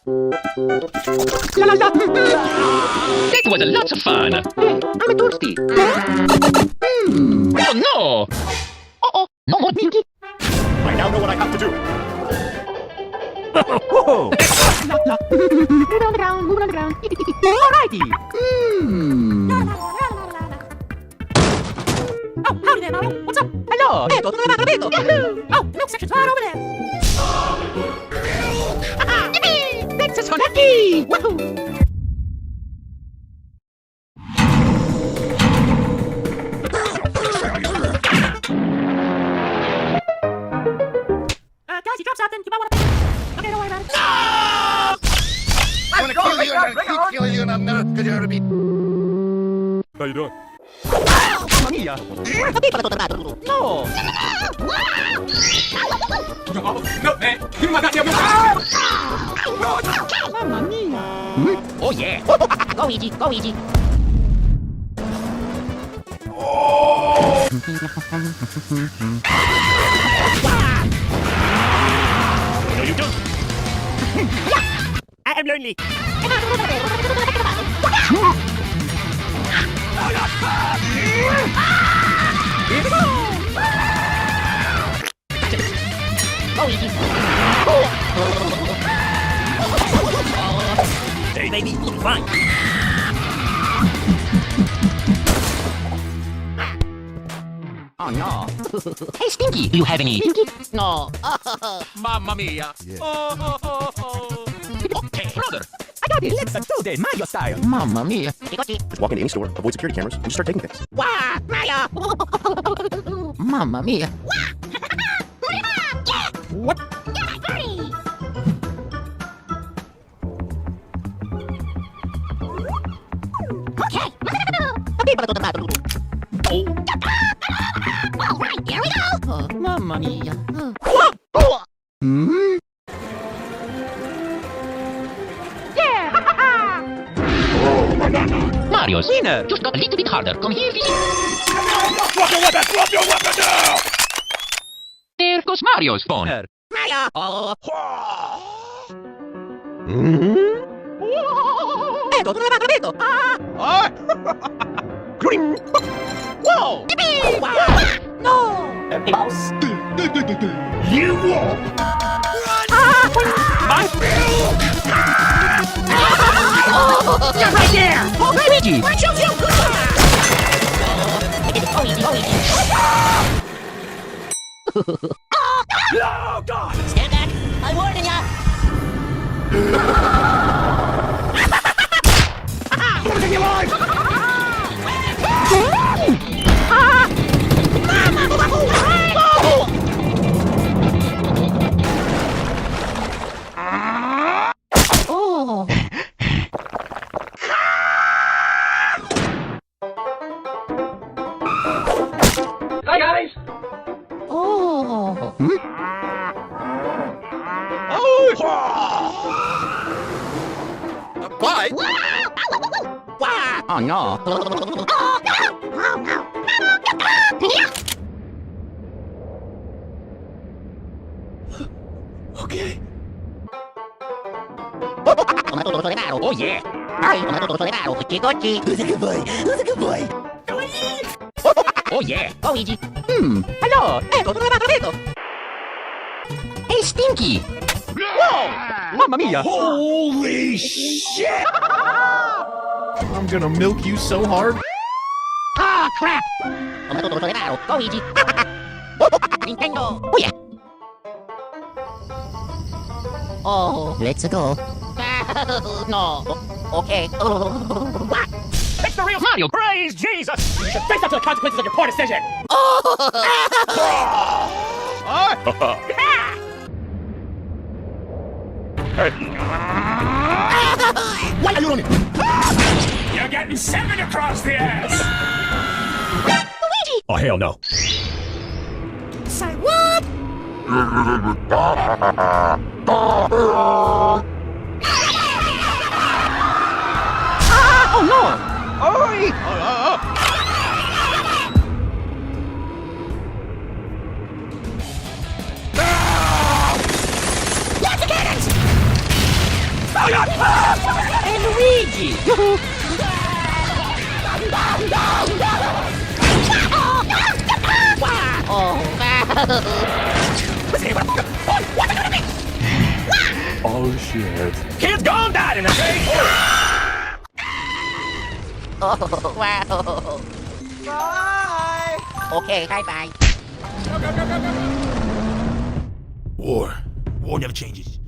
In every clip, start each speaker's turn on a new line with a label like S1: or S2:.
S1: La la la.
S2: It was a lot of fun.
S1: I'm thirsty.
S2: Oh no! Uh-oh, no more Pinky.
S3: I now know what I have to do.
S4: Whoa!
S1: Move on the ground, move on the ground.
S4: Alrighty!
S5: Oh, howdy there, Mario. What's up?
S4: Hello!
S5: Yahoo! Oh, the milk section's right over there. Yippee!
S1: That's so lucky. Woohoo!
S5: Guys, he dropped something. You might want to... Okay, don't worry about it.
S3: I'm gonna kill you, I'm gonna keep killing you, and I'm never gonna be...
S4: How you doing?
S1: Mamma mia.
S4: No!
S3: No, man! Give me my goddamn milk!
S1: Mamma mia.
S2: Oh yeah.
S5: Go, Ouija. Go, Ouija.
S2: No, you don't.
S5: I am lonely.
S1: Here we go.
S5: Go, Ouija.
S2: Hey, baby, look fine.
S1: Oh no.
S2: Hey, Stinky, do you have any?
S5: No.
S3: Mamma mia!
S2: Okay, brother.
S1: I got it.
S4: Let's do this Mario style!
S1: Mamma mia.
S5: Chicochi.
S3: Just walk into any store, avoid security cameras, and just start taking things.
S5: Wah! Mario!
S1: Mamma mia.
S5: What? Yeah, hurry! Okay. All right, here we go.
S1: Mamma mia.
S2: Mario's.
S1: Winner.
S2: Just got a little bit harder. Come here, Fizzy.
S3: Drop your weapon! Drop your weapon now!
S2: There goes Mario's phone.
S5: Mario!
S1: Vedo, dove vado, vedo.
S3: Whoa!
S5: Yippee! No!
S4: Empty house!
S3: You won't!
S5: You're right there!
S1: Oh, Luigi.
S5: Why don't you good? Go, Ouija. Go, Ouija.
S3: Oh, God!
S5: Stand back. I'm warning ya.
S3: Losing your life!
S1: Oh.
S3: Hi, guys!
S1: Oh.
S3: Bye!
S1: Oh no.
S3: Okay.
S2: Oh yeah.
S5: Chicochi.
S3: Who's a good boy? Who's a good boy?
S2: Oh yeah.
S5: Go, Ouija.
S1: Hello. Vedo, dove vado, vedo.
S2: Hey, Stinky.
S1: Mamma mia.
S3: Holy shit! I'm gonna milk you so hard.
S5: Ah, crap! Go, Ouija. Nintendo.
S1: Oh yeah.
S5: Oh.
S1: Let's go.
S5: No. Okay. What?
S2: It's the real Mario. Praise Jesus.
S5: You should face up to the consequences of your poor decision.
S3: Why are you running?
S2: You're getting seven across the ass.
S5: Luigi!
S3: Oh, hell no.
S5: Say what?
S1: Oh no.
S3: Oi!
S5: Lots of cannons!
S1: Hey, Luigi!
S4: Oh shit.
S2: Kids gone died in a train.
S5: Oh, wow. Bye. Okay, bye-bye.
S2: War never changes.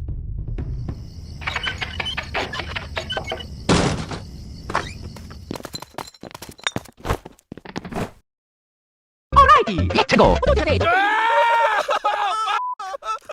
S1: Alrighty, let's go.
S2: Ah!